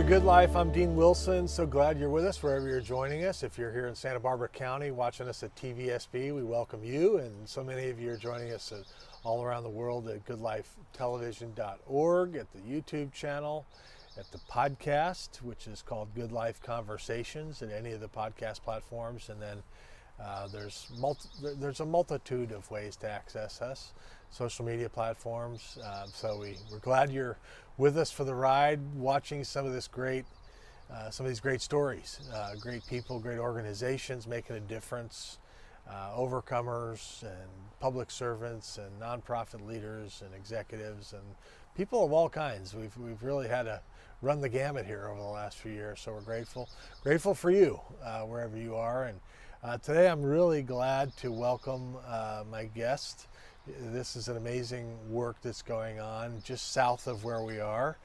Good Life. I'm Dean Wilson. So glad you're with us wherever you're joining us. If you're here in Santa Barbara County watching us at TVSB, we welcome you. And so many of you are joining us all around the world at goodlifetelevision.org, at the YouTube channel, at the podcast, which is called Good Life Conversations, at any of the podcast platforms. And then there's a multitude of ways to access us, social media platforms. So we're glad you're with us for the ride, watching some of these great stories, great people, great organizations making a difference, overcomers and public servants and nonprofit leaders and executives and people of all kinds. We've really had to run the gamut here over the last few years, so we're grateful for you wherever you are. And today I'm really glad to welcome my guest. This is an amazing work that's going on just south of where we are.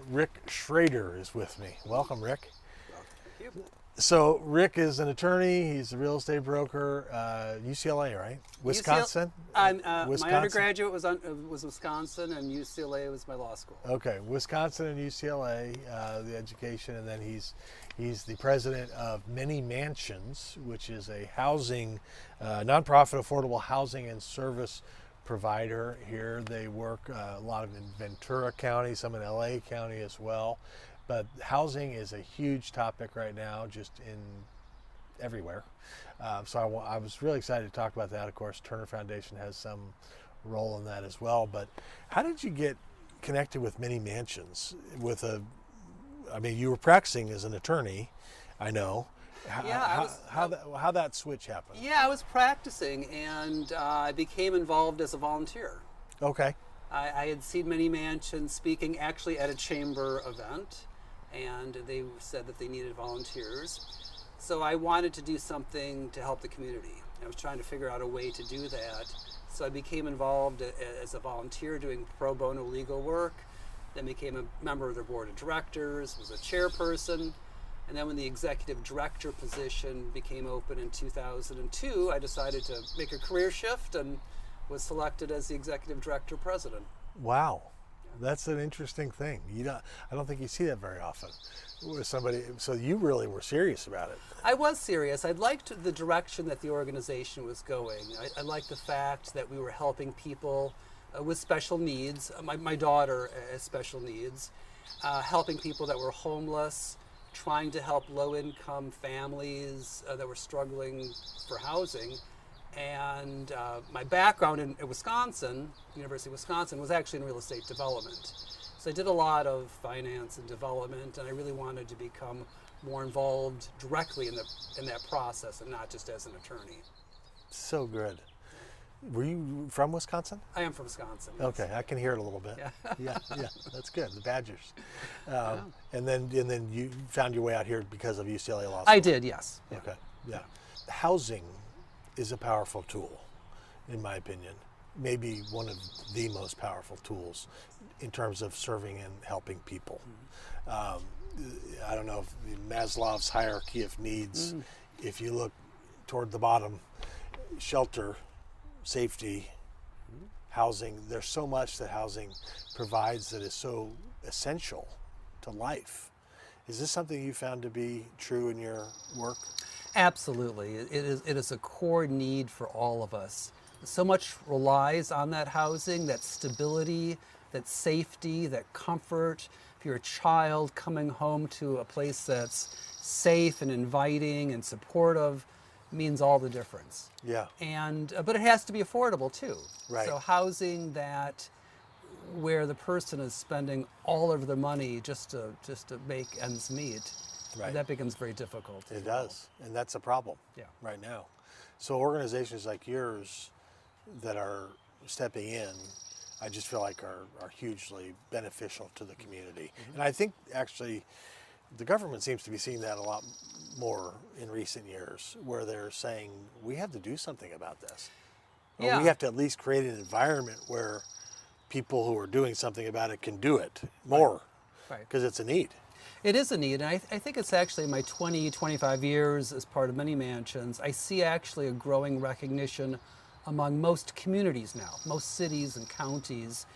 Rick Schroeder is with me. Welcome, Rick. Thank you. So Rick is an attorney. He's a real estate broker. UCLA, right? Wisconsin? Wisconsin? My undergraduate was Wisconsin, and UCLA was my law school. Okay, Wisconsin and UCLA, the education, and then he's the president of Many Mansions, which is a housing, nonprofit affordable housing and service provider here. They work a lot in Ventura County, some in LA County as well. But housing is a huge topic right now, just in everywhere. So I was really excited to talk about that. Of course, Turner Foundation has some role in that as well. But how did you get connected with Many Mansions? You were practicing as an attorney, I know. How that switch happened? Yeah, I was practicing, and I became involved as a volunteer. Okay. I had seen Many Mansions speaking actually at a chamber event, and they said that they needed volunteers. So I wanted to do something to help the community. I was trying to figure out a way to do that. So I became involved as a volunteer doing pro bono legal work, then became a member of their board of directors, was a chairperson, and then when the executive director position became open in 2002, I decided to make a career shift and was selected as the executive director president. Wow. That's an interesting thing. I don't think you see that very often with somebody. So you really were serious about it. I was serious. I liked the direction that the organization was going. I liked the fact that we were helping people with special needs. My daughter has special needs. Helping people that were homeless, trying to help low-income families that were struggling for housing. And my background in Wisconsin, University of Wisconsin, was actually in real estate development. So I did a lot of finance and development, and I really wanted to become more involved directly in that process and not just as an attorney. So good. Were you from Wisconsin? I am from Wisconsin. Yes. Okay, I can hear it a little bit. Yeah, that's good. The Badgers. Yeah. And then you found your way out here because of UCLA Law School. I did, yes. Yeah. Okay, yeah. Housing is a powerful tool, in my opinion. Maybe one of the most powerful tools in terms of serving and helping people. Mm-hmm. I don't know if Maslow's hierarchy of needs, if you look toward the bottom, shelter, safety, housing, there's so much that housing provides that is so essential to life. Is this something you found to be true in your work? Absolutely. It is a core need for all of us. So much relies on that housing, that stability, that safety, that comfort. If you're a child coming home to a place that's safe and inviting and supportive, means all the difference. Yeah. But it has to be affordable too. Right. So housing where the person is spending all of their money just to make ends meet. Right. That becomes very difficult. It does, and that's a problem right now. So organizations like yours that are stepping in, I just feel like are hugely beneficial to the community. Mm-hmm. And I think actually the government seems to be seeing that a lot more in recent years, where they're saying we have to do something about this. Or we have to at least create an environment where people who are doing something about it can do it more, because it's a need. It is a need, and I think it's actually my 25 years as part of Many Mansions, I see actually a growing recognition among most communities now, most cities and counties,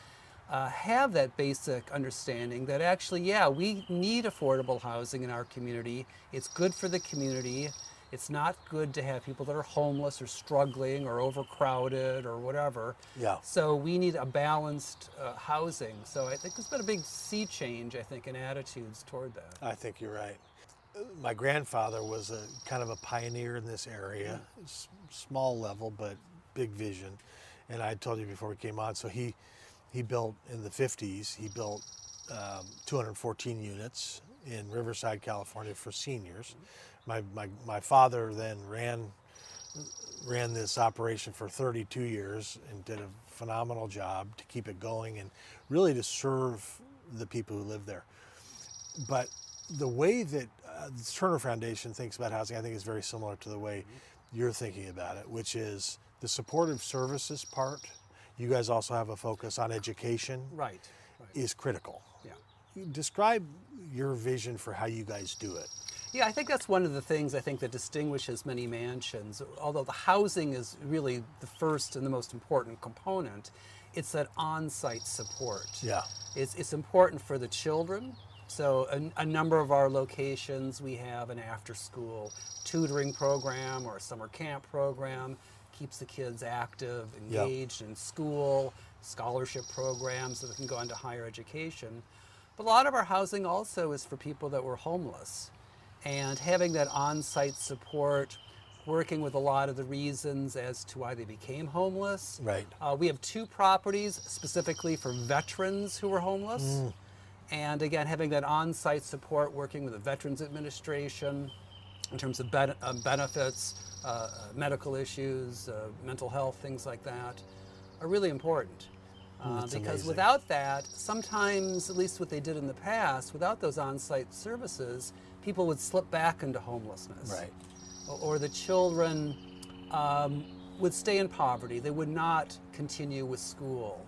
have that basic understanding that actually, yeah, we need affordable housing in our community. It's good for the community. It's not good to have people that are homeless or struggling or overcrowded or whatever. Yeah. So we need a balanced housing. So I think there's been a big sea change, I think, in attitudes toward that. I think you're right. My grandfather was a kind of a pioneer in this area, small level, but big vision. And I told you before we came on, so he built in the 50s, he built 214 units in Riverside, California for seniors. My father then ran this operation for 32 years and did a phenomenal job to keep it going and really to serve the people who live there. But the way that the Turner Foundation thinks about housing, I think is very similar to the way you're thinking about it, which is the supportive services part. You guys also have a focus on education. Right. Is critical. Yeah. Describe your vision for how you guys do it. Yeah, I think that's one of the things I think that distinguishes many mansions. Although the housing is really the first and the most important component, it's that on-site support. Yeah. It's important for the children. So a number of our locations, we have an after-school tutoring program or a summer camp program, keeps the kids active, engaged in school, scholarship programs so they can go on to higher education. But a lot of our housing also is for people that were homeless. And having that on-site support, working with a lot of the reasons as to why they became homeless. Right. We have 2 properties specifically for veterans who were homeless. And again, having that on-site support, working with the Veterans Administration in terms of benefits, medical issues, mental health, things like that, are really important. Because amazing. without that, sometimes, at least what they did in the past, without those on-site services, people would slip back into homelessness. Right. Or the children would stay in poverty. They would not continue with school.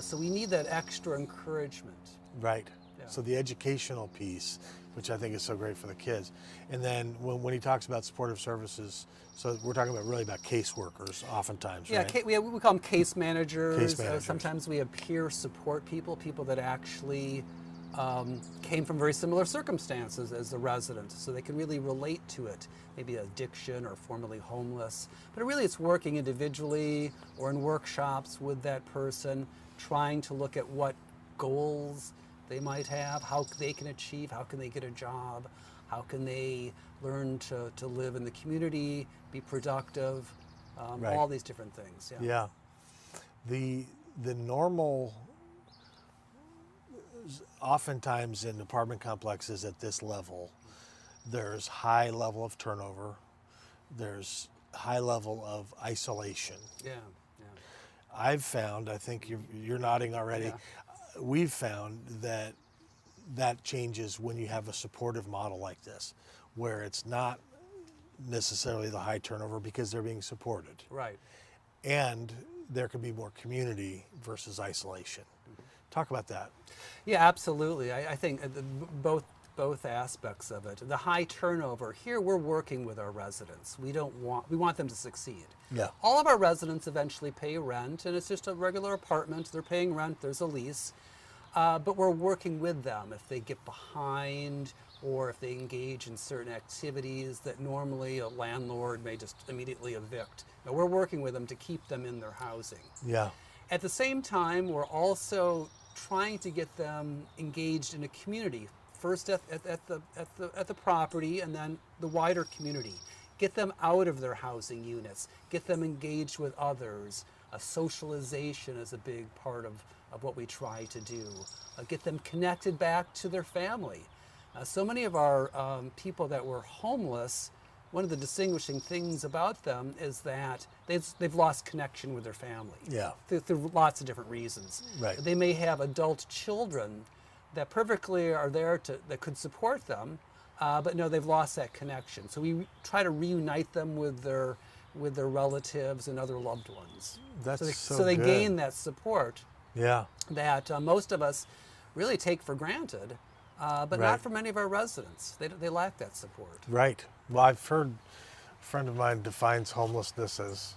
So we need that extra encouragement. Right. Yeah. So the educational piece, which I think is so great for the kids. And then when he talks about supportive services, so we're talking about really about caseworkers oftentimes, Yeah, right? we call them case managers. Case managers. Sometimes we have peer support people that actually came from very similar circumstances as the resident, so they can really relate to it, maybe addiction or formerly homeless. But really it's working individually or in workshops with that person, trying to look at what goals they might have, how they can achieve, how can they get a job, how can they learn to live in the community, be productive, Right. all these different things. Yeah. Yeah. The normal, oftentimes in apartment complexes at this level, there's high level of turnover, there's high level of isolation. Yeah. I've found, I think you're nodding already, Yeah. We've found that changes when you have a supportive model like this, where it's not necessarily the high turnover because they're being supported. Right. And there can be more community versus isolation. Talk about that. Yeah, absolutely. I think both aspects of it. The high turnover, here we're working with our residents. We want them to succeed. Yeah. All of our residents eventually pay rent, and it's just a regular apartment. They're paying rent, there's a lease. But we're working with them if they get behind or if they engage in certain activities that normally a landlord may just immediately evict. Now, we're working with them to keep them in their housing. Yeah. At the same time, we're also trying to get them engaged in a community. First at the property, and then the wider community. Get them out of their housing units. Get them engaged with others. Socialization is a big part of what we try to do. Get them connected back to their family. So many of our people that were homeless, one of the distinguishing things about them is that they've lost connection with their family. Yeah. Through lots of different reasons. Right. They may have adult children that perfectly are there that could support them, but no, they've lost that connection. So we try to reunite them with their relatives and other loved ones. That's so they good. gain that support Yeah. that most of us really take for granted, but Right. not for many of our residents. They lack that support. Right. Well, I've heard a friend of mine defines homelessness as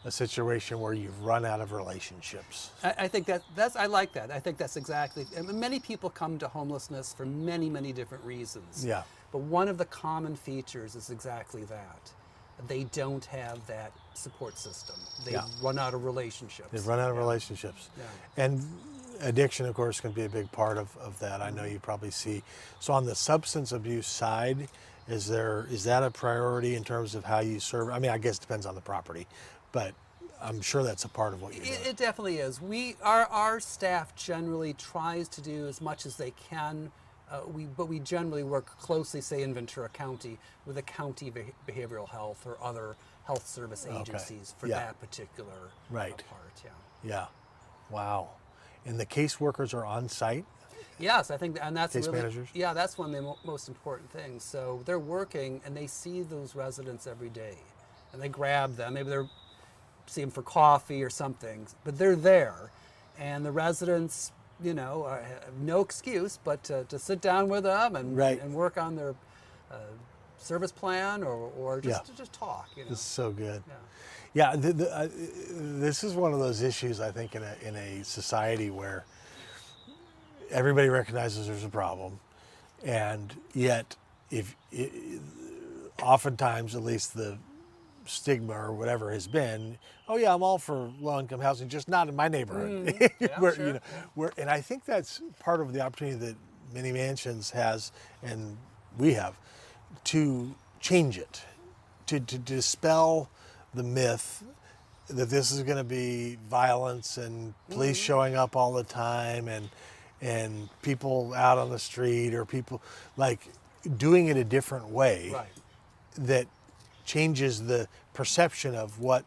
a situation where you've run out of relationships. I think that's I like that. I think that's exactly. I mean, many people come to homelessness for many, many different reasons. Yeah. But one of the common features is exactly that. They don't have that support system. They've run out of relationships. They've run out of relationships. Yeah. And addiction, of course, can be a big part of that. I know you probably see. So on the substance abuse side, is that a priority in terms of how you serve? I mean, I guess it depends on the property, but I'm sure that's a part of what you're doing. It definitely is. Our staff generally tries to do as much as they can. But we generally work closely, say in Ventura County, with the county behavioral health or other health service agencies for that particular part. Yeah. Yeah. Wow. And the caseworkers are on site? Yes, I think, and that's Case managers? Yeah, that's one of the most important things. So they're working and they see those residents every day, and they grab them. Maybe they're see them for coffee or something, but they're there, and the residents, you know, have no excuse but to sit down with them and work on their service plan or just to just talk. You know, this is so good. Yeah. This is one of those issues, I think, in a society where everybody recognizes there's a problem, and yet oftentimes, at least the stigma or whatever has been, oh yeah, I'm all for low-income housing, just not in my neighborhood. And I think that's part of the opportunity that Mini Mansions has, and we have, to change it, to dispel the myth that this is going to be violence and police showing up all the time and people out on the street, or people like doing it a different way that changes the perception of what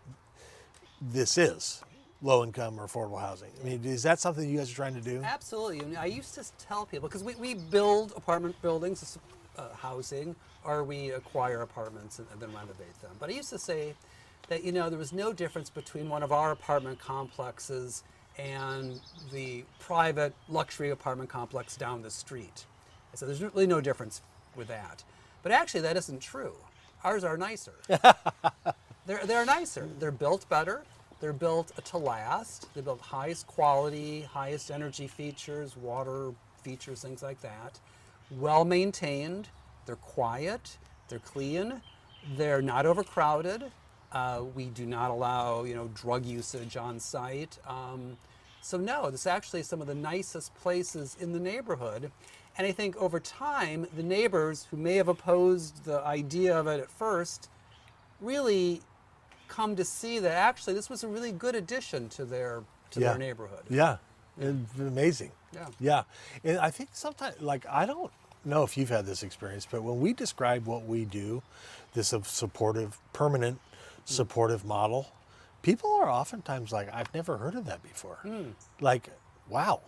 this is, low income or affordable housing. I mean, is that something you guys are trying to do? Absolutely. I mean, I used to tell people, because we build apartment buildings, housing, or we acquire apartments and then renovate them. But I used to say that, you know, there was no difference between one of our apartment complexes and the private luxury apartment complex down the street. So there's really no difference with that. But actually, that isn't true. Ours are nicer. They're nicer. They're built better. They're built to last. They're built highest quality, highest energy features, water features, things like that. Well maintained. They're quiet. They're clean. They're not overcrowded. We do not allow, you know, drug usage on site. So no, this is actually some of the nicest places in the neighborhood. And I think over time, the neighbors who may have opposed the idea of it at first really come to see that actually this was a really good addition to their neighborhood. Yeah, it's amazing. Yeah. Yeah, and I think sometimes, like, I don't know if you've had this experience, but when we describe what we do, this supportive, permanent, supportive model, people are oftentimes like, I've never heard of that before. Like, wow,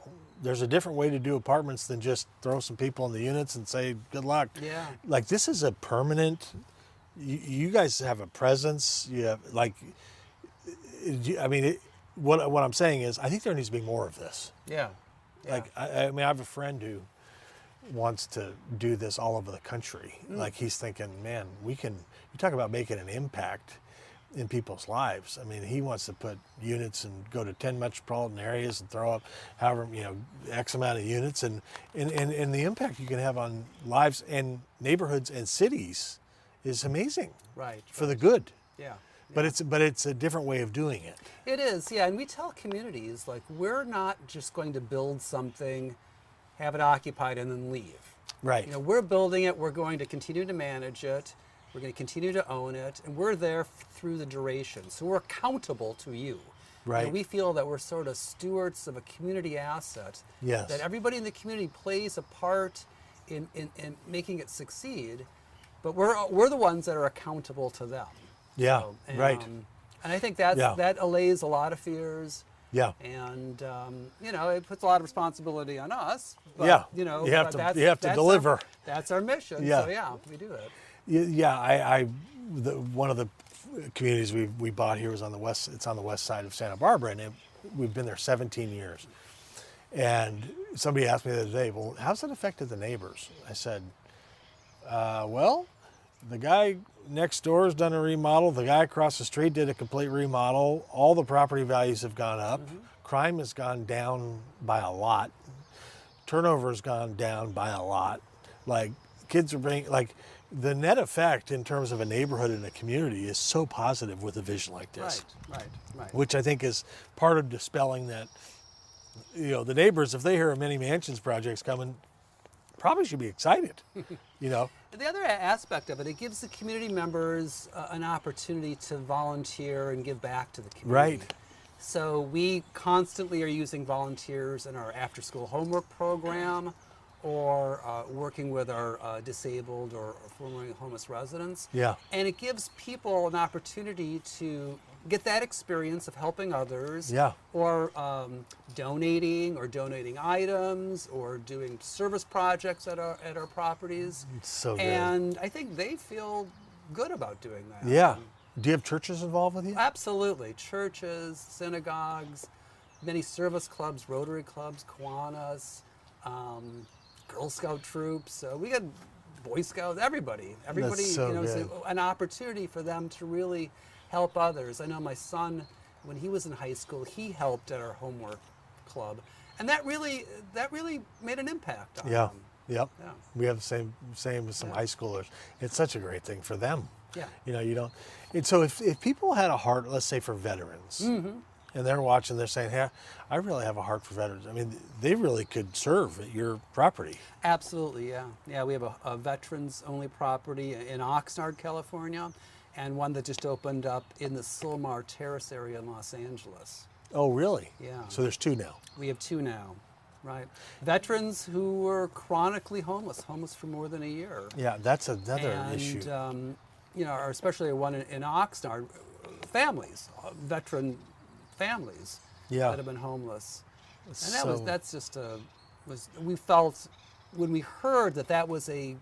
there's a different way to do apartments than just throw some people in the units and say, good luck. Yeah. Like, this is a permanent, you guys have a presence. You have, like, I mean, what I'm saying is, I think there needs to be more of this. Yeah. Like, I mean, I have a friend who wants to do this all over the country. Like, he's thinking, man, you talk about making an impact in people's lives. I mean, he wants to put units and go to 10 metropolitan areas and throw up however, you know, X amount of units, and the impact you can have on lives and neighborhoods and cities is amazing. Right. For the good. Yeah. But it's a different way of doing it. It is, yeah. And we tell communities, like, we're not just going to build something, have it occupied, and then leave. Right. You know, we're building it. We're going to continue to manage it. We're going to continue to own it, and we're there through the duration. So we're accountable to you. Right. You know, we feel that we're sort of stewards of a community asset. Yes. That everybody in the community plays a part in making it succeed, but we're the ones that are accountable to them. Yeah. So, and, right. And I think that allays a lot of fears. Yeah. And you know, it puts a lot of responsibility on us. But, Yeah. You know, you have to deliver. That's our mission. Yeah. So yeah, we do that. Yeah, one of the communities we bought here was on the west. It's on the west side of Santa Barbara, and we've been there 17 years. And somebody asked me the other day, "Well, how's it affected the neighbors?" I said, "Well, the guy next door has done a remodel. The guy across the street did a complete remodel. All the property values have gone up. Crime has gone down by a lot. Turnover has gone down by a lot. Like, kids are bringing, like, the net effect in terms of a neighborhood and a community is so positive with a vision like this. Right. Which I think is part of dispelling that, the neighbors, if they hear a many mansions project's coming, probably should be excited, The other aspect of it, it gives the community members an opportunity to volunteer and give back to the community. Right. So we constantly are using volunteers in our after-school homework program, or working with our disabled or formerly homeless residents. Yeah. And it gives people an opportunity to get that experience of helping others, Yeah. or donating items, or doing service projects at our properties. It's so good. And I think they feel good about doing that. Yeah. Do you have churches involved with you? Absolutely. Churches, synagogues, many service clubs, Rotary clubs, Kiwanis, Girl Scout troops. We got Boy Scouts, everybody. That's so it's good. an opportunity for them to really help others. I know my son, when he was in high school, he helped at our homework club, and that really made an impact on Yeah. him. Yep. Yeah. We have the same with some high schoolers. It's such a great thing for them. Yeah. You don't. And so if people had a heart, let's say for veterans, and they're watching, they're saying, "Hey, I really have a heart for veterans." I mean, they really could serve at your property. Absolutely, yeah. Yeah, we have a veterans-only property in Oxnard, California, and one that just opened up in the Silmar Terrace area in Los Angeles. Oh, really? Yeah. So there's two now. We have two now, right? Veterans who were chronically homeless for more than a year. Yeah, that's another issue. Or especially one in Oxnard, families, veteran families Yeah. that have been homeless. And So- we felt when we heard that was a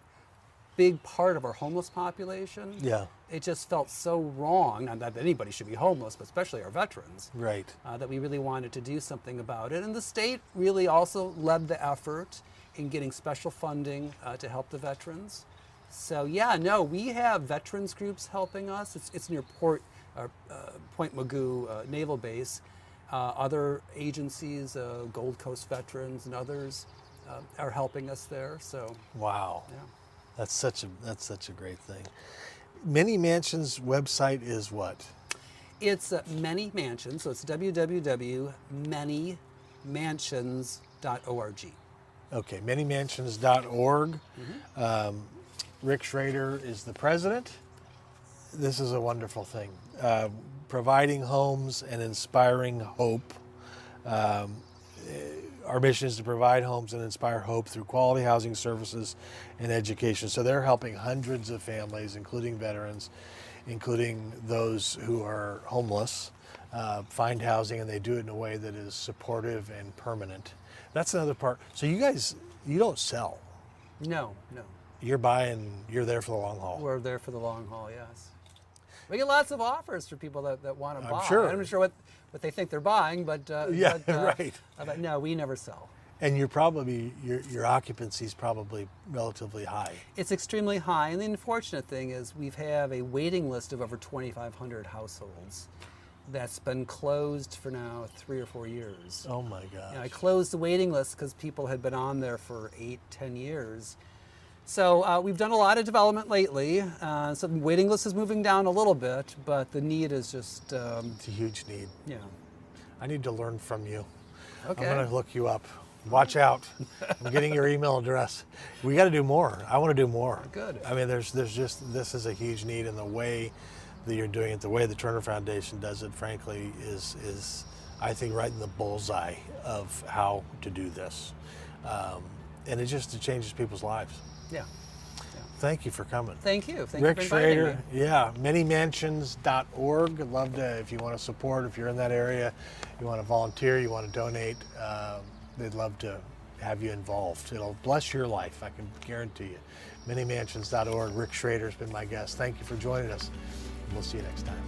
big part of our homeless population. Yeah. It just felt so wrong. Not that anybody should be homeless, but especially our veterans. Right. That we really wanted to do something about it. And the state really also led the effort in getting special funding to help the veterans. So we have veterans groups helping us. It's near Point Mugu Naval Base. Other agencies, Gold Coast Veterans and others, are helping us there. So Wow. yeah. That's such a great thing. Many Mansions website is what? It's Many Mansions, so it's www.manymansions.org. Okay, manymansions.org. Rick Schroeder is the president. This is a wonderful thing. Providing homes and inspiring hope. Our mission is to provide homes and inspire hope through quality housing services and education. So they're helping hundreds of families, including veterans, including those who are homeless, find housing, and they do it in a way that is supportive and permanent. That's another part. So you guys, you don't sell. No. You're buying, you're there for the long haul. We're there for the long haul, yes. We get lots of offers for people that want to buy. I'm sure. I'm not sure what they think they're buying, but right. But no, we never sell. And you're probably, your occupancy is probably relatively high. It's extremely high, and the unfortunate thing is we have a waiting list of over 2,500 households that's been closed for now 3 or 4 years. Oh my gosh. I closed the waiting list because people had been on there for 8, 10 years. So we've done a lot of development lately. So the waiting list is moving down a little bit, but the need is just... It's a huge need. Yeah. I need to learn from you. Okay. I'm going to look you up. Watch out. I'm getting your email address. We got to do more. I want to do more. Good. I mean, there's just, this is a huge need, and the way that you're doing it, the way the Turner Foundation does it, frankly, is I think right in the bullseye of how to do this. And it changes people's lives. Yeah. Thank you for coming. Thank you. Thank Rick you for inviting Schroeder, me. yeah, manymansions.org. I'd love to, if you want to support, if you're in that area, you want to volunteer, you want to donate, they'd love to have you involved. It'll bless your life, I can guarantee you. Manymansions.org. Rick Schroeder's been my guest. Thank you for joining us. We'll see you next time.